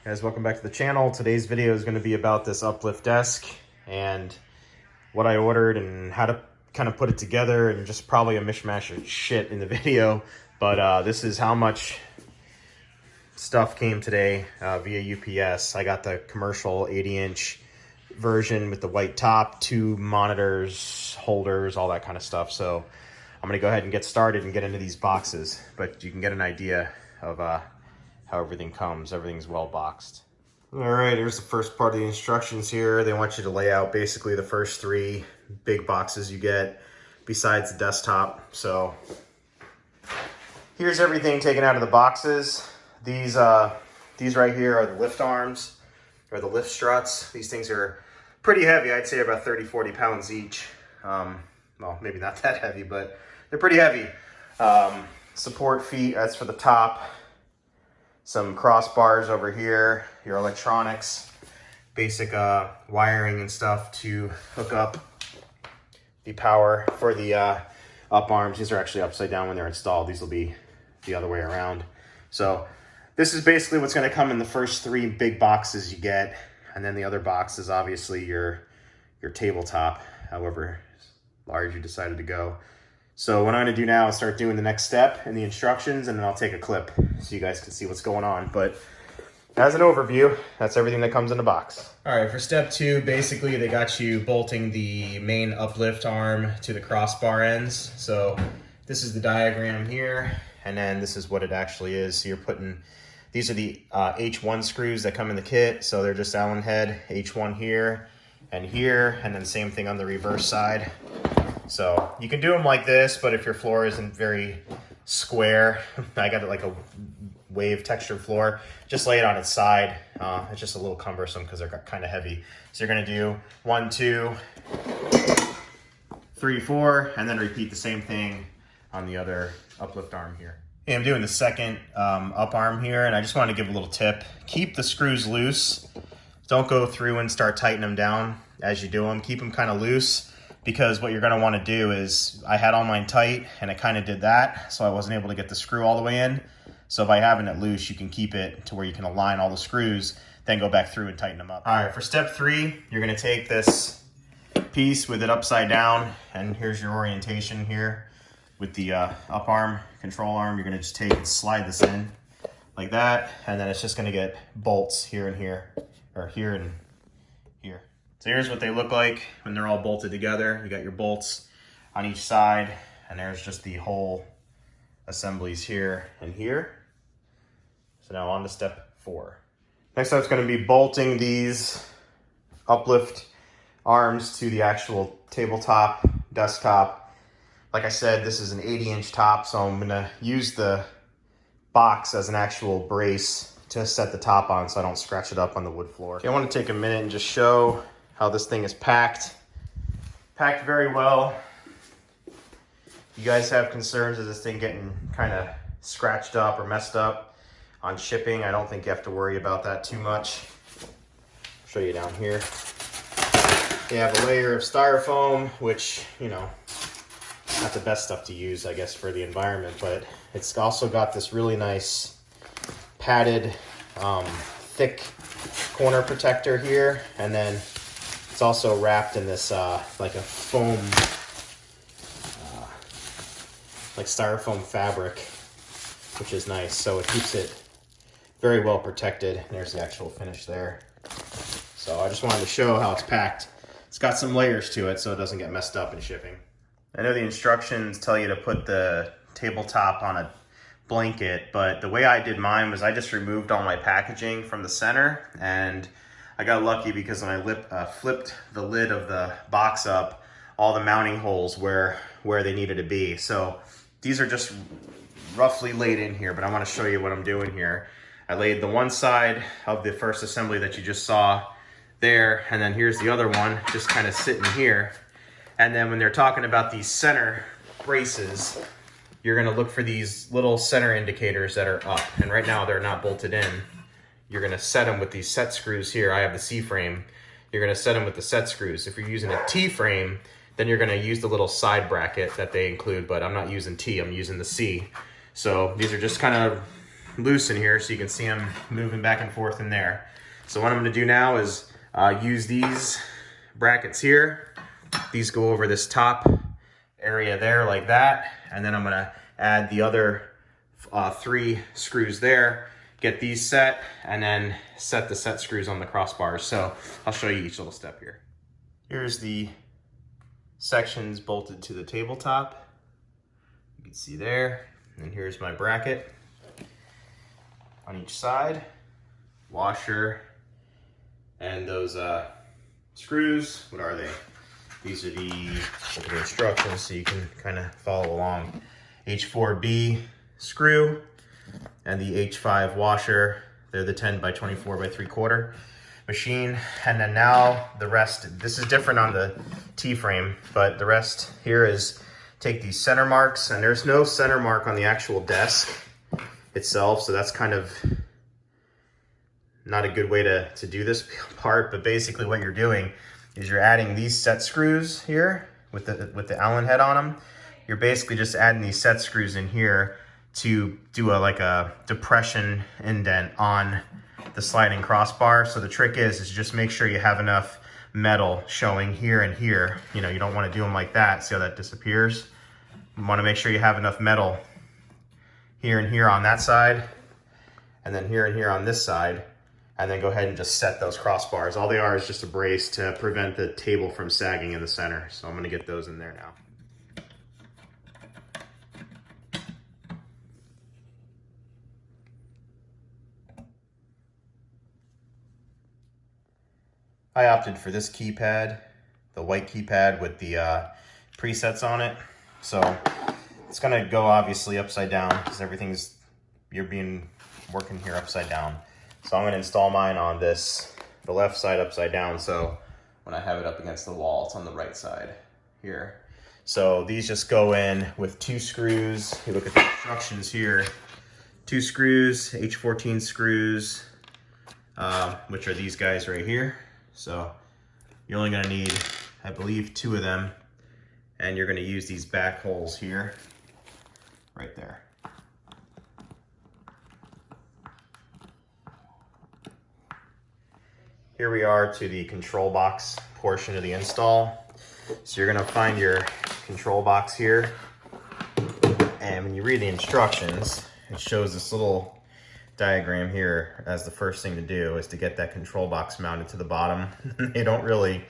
Guys, welcome back to the channel. Today's video is going to be about this UPLIFT desk and what I ordered and how to kind of put it together, and just probably a mishmash of shit in the video. But this is how much stuff came today via UPS. I got the commercial 80-inch version with the white top, 2 monitors, holders, all that kind of stuff. So I'm going to go ahead and get started and get into these boxes, but you can get an idea of how everything comes. Everything's well boxed. All right, here's the first part of the instructions here. They want you to lay out basically the first 3 big boxes you get besides the desktop. So here's everything taken out of the boxes. These right here are the lift arms, or the lift struts. These things are pretty heavy. I'd say about 30-40 pounds each. Well, maybe not that heavy, but they're pretty heavy. Support feet, that's for the top. Some crossbars over here, your electronics, basic wiring and stuff to hook up the power for the up arms. These are actually upside down when they're installed. These will be the other way around. So this is basically what's going to come in the first 3 big boxes you get, and then the other box is obviously your tabletop, however large you decided to go. So what I'm going to do now is start doing the next step in the instructions, and then I'll take a clip so you guys can see what's going on. But as an overview, that's everything that comes in the box. All right, for step 2, basically they got you bolting the main UPLIFT arm to the crossbar ends. So this is the diagram here, and then this is what it actually is. So you're putting, these are the H1 screws that come in the kit. So they're just Allen head, H1 here, and then same thing on the reverse side. So you can do them like this, but if your floor isn't very square, I got it like a wave textured floor, just lay it on its side. It's just a little cumbersome because they're kind of heavy. So you're going to do 1, 2, 3, 4, and then repeat the same thing on the other UPLIFT arm here. Okay, I'm doing the second up arm here, and I just want to give a little tip. Keep the screws loose. Don't go through and start tightening them down as you do them. Keep them kind of loose, because what you're going to want to do is, I had all mine tight and it kind of did that, so I wasn't able to get the screw all the way in. So by having it loose, you can keep it to where you can align all the screws, then go back through and tighten them up. All right, for step 3, you're going to take this piece with it upside down, and here's your orientation here with the up arm, control arm. You're going to just take and slide this in like that, and then it's just going to get bolts here and here, or here and here. So here's what they look like when they're all bolted together. You got your bolts on each side, and there's just the whole assemblies here and here. So now on to step 4. Next up, it's going to be bolting these UPLIFT arms to the actual tabletop, desktop. Like I said, this is an 80-inch top, so I'm going to use the box as an actual brace to set the top on so I don't scratch it up on the wood floor. Okay, I want to take a minute and just show how this thing is packed. Packed very well. You guys have concerns of this thing getting kind of scratched up or messed up on shipping. I don't think you have to worry about that too much. I'll show you down here. You have a layer of styrofoam, which, you know, not the best stuff to use, I guess, for the environment, but it's also got this really nice padded, thick corner protector here, and then it's also wrapped in this like a foam, like styrofoam fabric, which is nice. So it keeps it very well protected. And there's the actual finish there. So I just wanted to show how it's packed. It's got some layers to it so it doesn't get messed up in shipping. I know the instructions tell you to put the tabletop on a blanket, but the way I did mine was I just removed all my packaging from the center, and I got lucky because when I flipped the lid of the box up, all the mounting holes were where they needed to be. So these are just roughly laid in here, but I want to show you what I'm doing here. I laid the one side of the first assembly that you just saw there, and then here's the other one just kind of sitting here. And then when they're talking about these center braces, you're going to look for these little center indicators that are up, and right now they're not bolted in. You're going to set them with these set screws here. I have the C frame. You're going to set them with the set screws. If you're using a T frame, then you're going to use the little side bracket that they include, but I'm not using T, I'm using the C. So these are just kind of loose in here, so you can see them moving back and forth in there. So what I'm going to do now is use these brackets here. These go over this top area there like that, and then I'm going to add the other 3 screws there, get these set, and then set the set screws on the crossbars. So I'll show you each little step here. Here's the sections bolted to the tabletop. You can see there. And here's my bracket on each side, washer, and those screws. What are they? These are the instructions, so you can kind of follow along. H4B screw and the H5 washer. They're the 10 by 24 by 3/4 machine. And then now the rest, this is different on the T-frame, but the rest here is take these center marks, and there's no center mark on the actual desk itself, so that's kind of not a good way to do this part. But basically what you're doing is you're adding these set screws here with the Allen head on them. You're basically just adding these set screws in here to do like a depression indent on the sliding crossbar. So the trick is just make sure you have enough metal showing here and here. You know, you don't want to do them like that. See how that disappears? You want to make sure you have enough metal here and here on that side, and then here and here on this side, and then go ahead and just set those crossbars. All they are is just a brace to prevent the table from sagging in the center. So I'm going to get those in there now. I opted for this keypad, the white keypad with the presets on it. So it's gonna go obviously upside down because you're working here upside down. So I'm gonna install mine on the left side upside down. So when I have it up against the wall, it's on the right side here. So these just go in with 2 screws. You look at the instructions here, 2 screws, H14 screws, which are these guys right here. So you're only gonna need, I believe, 2 of them, and you're gonna use these back holes here, right there. Here we are to the control box portion of the install. So you're gonna find your control box here, and when you read the instructions, it shows this little diagram here as the first thing to do is to get that control box mounted to the bottom. They don't really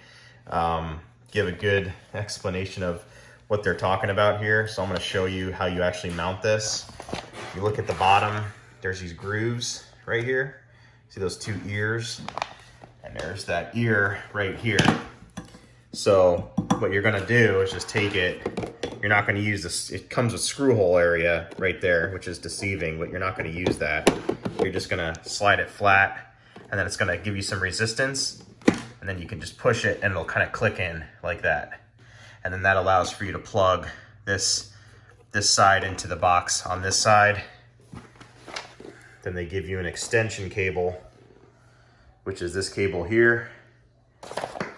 give a good explanation of what they're talking about here, so I'm going to show you how you actually mount this. If you look at the bottom, there's these grooves right here. See those 2 ears? And there's that ear right here. So what you're going to do is just take it. You're not going to use this. It comes with screw hole area right there, which is deceiving, but you're not going to use that. You're just going to slide it flat, and then it's going to give you some resistance, and then you can just push it and it'll kind of click in like that. And then that allows for you to plug this side into the box on this side. Then they give you an extension cable, which is this cable here.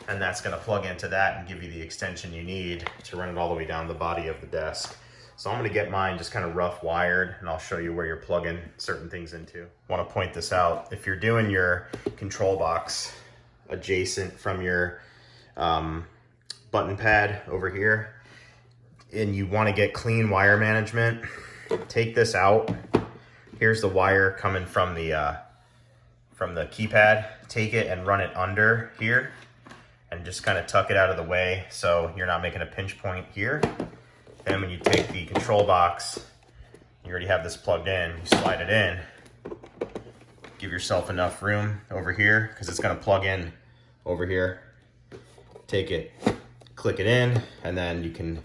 And that's gonna plug into that and give you the extension you need to run it all the way down the body of the desk. So I'm gonna get mine just kind of rough wired, and I'll show you where you're plugging certain things into. Want to point this out. If you're doing your control box adjacent from your button pad over here, and you want to get clean wire management, take this out. Here's the wire coming from the keypad. Take it and run it under here, and just kind of tuck it out of the way so you're not making a pinch point here. Then when you take the control box, you already have this plugged in, you slide it in. Give yourself enough room over here because it's going to plug in over here. Take it, click it in, and then you can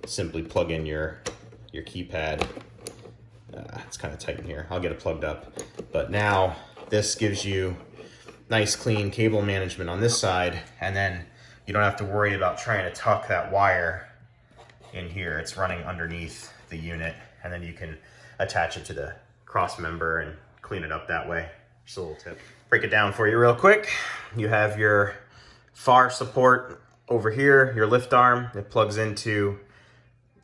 simply plug in your keypad. It's kind of tight in here. I'll get it plugged up. But now this gives you nice clean cable management on this side, and then you don't have to worry about trying to tuck that wire in here. It's running underneath the unit, and then you can attach it to the cross member and clean it up that way. Just a little tip. Break it down for you real quick. You have your far support over here, your lift arm. It plugs into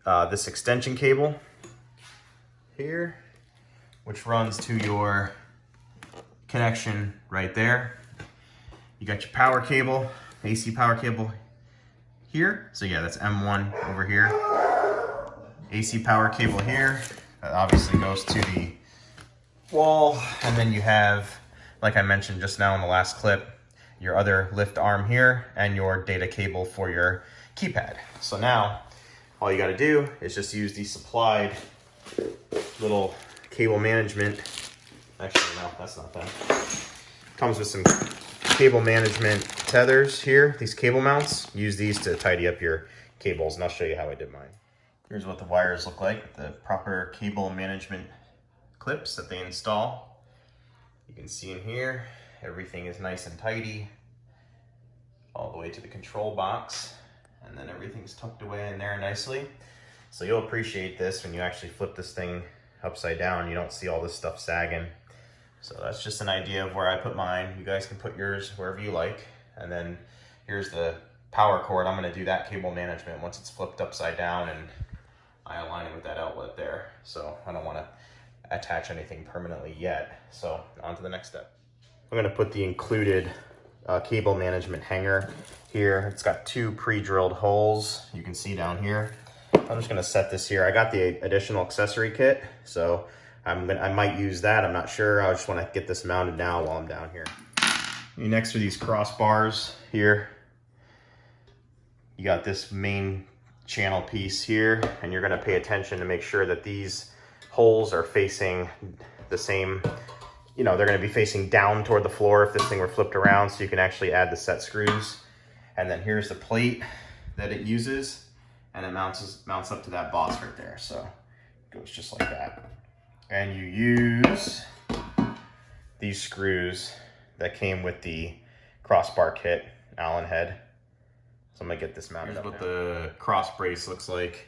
this extension cable here. which runs to your connection right there. You got your power cable, AC power cable here. So yeah, that's M1 over here. AC power cable here. That obviously goes to the wall. And then you have, like I mentioned just now in the last clip, your other lift arm here and your data cable for your keypad. So now all you got to do is just use the supplied little cable management. Actually, no, that's not that. Comes with some cable management tethers here, these cable mounts. Use these to tidy up your cables, and I'll show you how I did mine. Here's what the wires look like, the proper cable management clips that they install. You can see in here, everything is nice and tidy, all the way to the control box, and then everything's tucked away in there nicely. So you'll appreciate this when you actually flip this thing upside down. You don't see all this stuff sagging. So that's just an idea of where I put mine. You guys can put yours wherever you like. And then here's the power cord. I'm gonna do that cable management once it's flipped upside down, and I align it with that outlet there. So I don't wanna attach anything permanently yet. So on to the next step. I'm gonna put the included cable management hanger here. It's got 2 pre-drilled holes. You can see down here. I'm just gonna set this here. I got the additional accessory kit, so I might use that. I'm not sure. I just want to get this mounted now while I'm down here. Next are these crossbars here. You got this main channel piece here, and you're going to pay attention to make sure that these holes are facing the same, you know, they're going to be facing down toward the floor if this thing were flipped around, so you can actually add the set screws. And then here's the plate that it uses, and it mounts up to that boss right there. So it goes just like that. And you use these screws that came with the crossbar kit, Allen head. So I'm gonna get this mounted up. Here's what the cross brace looks like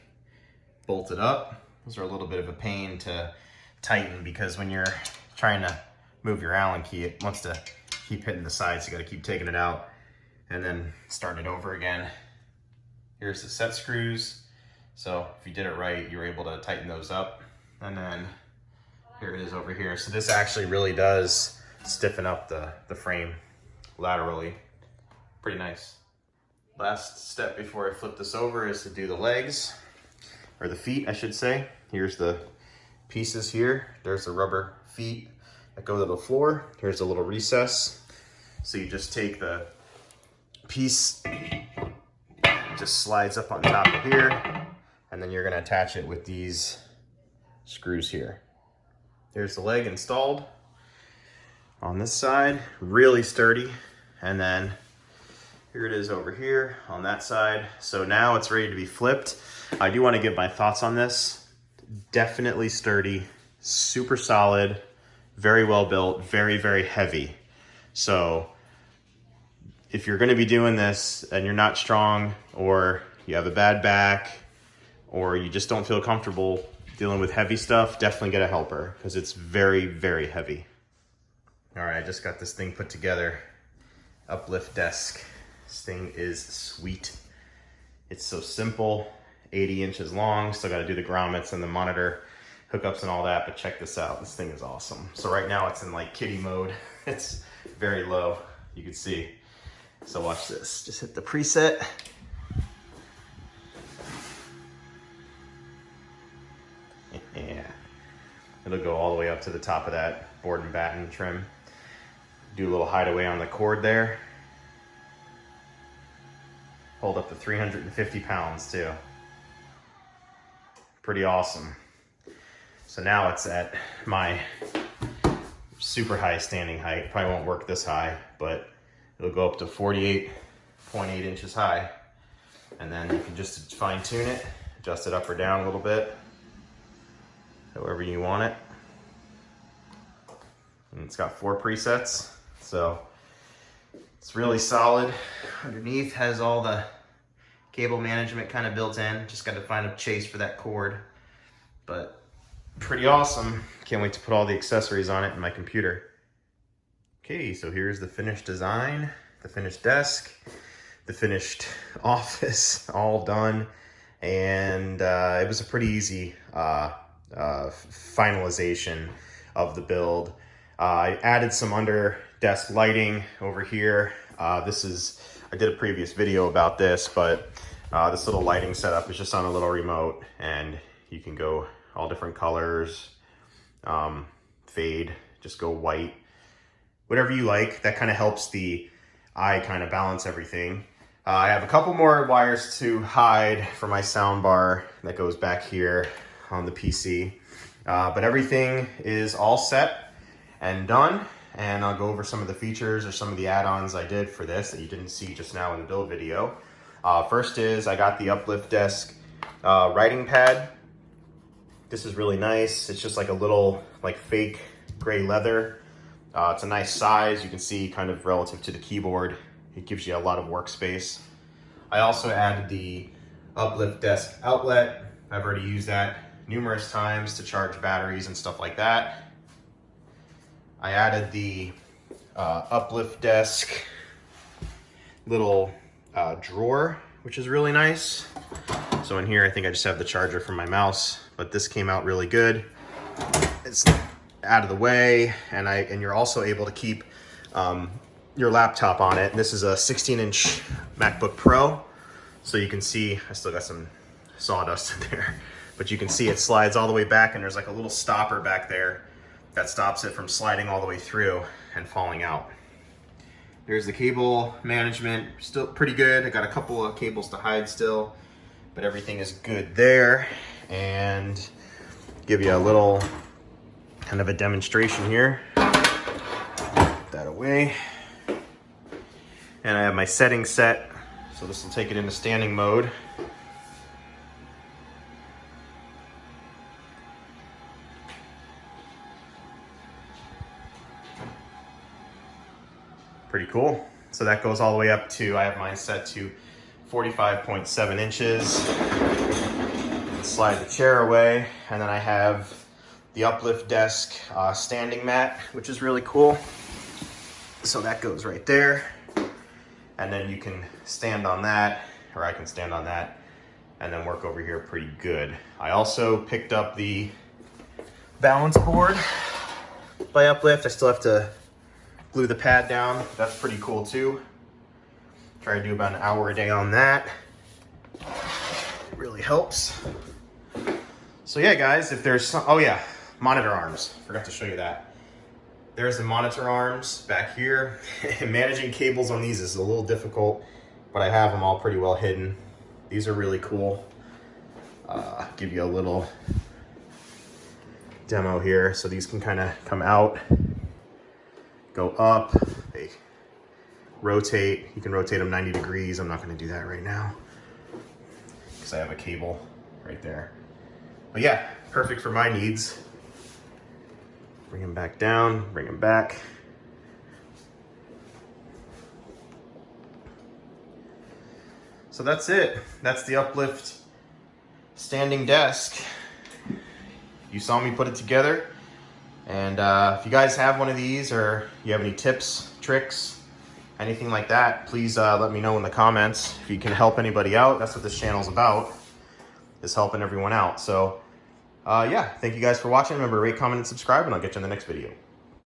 bolted up. Those are a little bit of a pain to tighten because when you're trying to move your Allen key, it wants to keep hitting the sides. So you gotta keep taking it out and then starting it over again. Here's the set screws. So if you did it right, you were able to tighten those up. And then here it is over here. So this actually really does stiffen up the frame laterally. Pretty nice. Last step before I flip this over is to do the legs, or the feet, I should say. Here's the pieces here. There's the rubber feet that go to the floor. Here's a little recess. So you just take the piece, just slides up on top of here, and then you're gonna attach it with these screws here. Here's the leg installed on this side, really sturdy. And then here it is over here on that side. So now it's ready to be flipped. I do want to give my thoughts on this. Definitely sturdy, super solid, very well built, very, very heavy. So if you're going to be doing this and you're not strong, or you have a bad back, or you just don't feel comfortable dealing with heavy stuff, definitely get a helper because it's very, very heavy. All right, I just got this thing put together. Uplift desk. This thing is sweet. It's so simple, 80 inches long. Still got to do the grommets and the monitor hookups and all that, but check this out. This thing is awesome. So right now it's in like kitty mode. It's very low, you can see. So watch this. Just hit the preset. Yeah, it'll go all the way up to the top of that board and batten trim. Do a little hideaway on the cord there. Hold up to 350 pounds too. Pretty awesome. So now it's at my super high standing height. Probably won't work this high, but it'll go up to 48.8 inches high. And then you can just fine tune it, adjust it up or down a little bit, however you want it. And it's got 4 presets, so it's really solid. Underneath has all the cable management kind of built in. Just got to find a chase for that cord, but pretty awesome. Can't wait to put all the accessories on it in my computer. Okay, so here's the finished design, the finished desk, the finished office, all done. And it was a pretty easy finalization of the build. I added some under desk lighting over here. I did a previous video about this, but this little lighting setup is just on a little remote, and you can go all different colors, fade, just go white, whatever you like. That kind of helps the eye kind of balance everything. I have a couple more wires to hide for my sound bar that goes back here on the PC. But everything is all set and done, and I'll go over some of the features or some of the add-ons I did for this that you didn't see just now in the build video. First is I got the UPLIFT desk writing pad. This is really nice. It's just like a little like fake gray leather. It's a nice size. You can see kind of relative to the keyboard. It gives you a lot of workspace. I also added the UPLIFT desk outlet. I've already used that numerous times to charge batteries and stuff like that. I added the UPLIFT desk little drawer, which is really nice. So in here, I think I just have the charger for my mouse, but this came out really good. It's out of the way, and you're also able to keep your laptop on it. This is a 16-inch MacBook Pro, so you can see I still got some sawdust in there, but you can see it slides all the way back, and there's like a little stopper back there that stops it from sliding all the way through and falling out. There's the cable management, still pretty good. I got a couple of cables to hide still, but everything is good there. And give you a little kind of a demonstration here. Put that away. And I have my settings set, so this will take it into standing mode. Pretty cool. So that goes all the way up to, I have mine set to 45.7 inches. Slide the chair away, and then I have the UPLIFT desk standing mat, which is really cool. So that goes right there. And then you can stand on that, or I can stand on that, and then work over here pretty good. I also picked up the balance board by UPLIFT. I still have to glue the pad down. That's pretty cool too. Try to do about an hour a day on that. It really helps. So yeah, guys, if there's some, oh yeah, monitor arms. Forgot to show you that. There's the monitor arms back here. Managing cables on these is a little difficult, but I have them all pretty well hidden. These are really cool. Give you a little demo here. So these can kind of come out, go up, they rotate. You can rotate them 90 degrees. I'm not going to do that right now because I have a cable right there. But yeah, perfect for my needs. Bring them back down, bring them back. So that's it. That's the UPLIFT standing desk. You saw me put it together. And if you guys have one of these, or you have any tips, tricks, anything like that, please let me know in the comments. If you can help anybody out, that's what this channel's about, is helping everyone out. So yeah, thank you guys for watching. Remember, rate, comment, and subscribe, and I'll get you in the next video.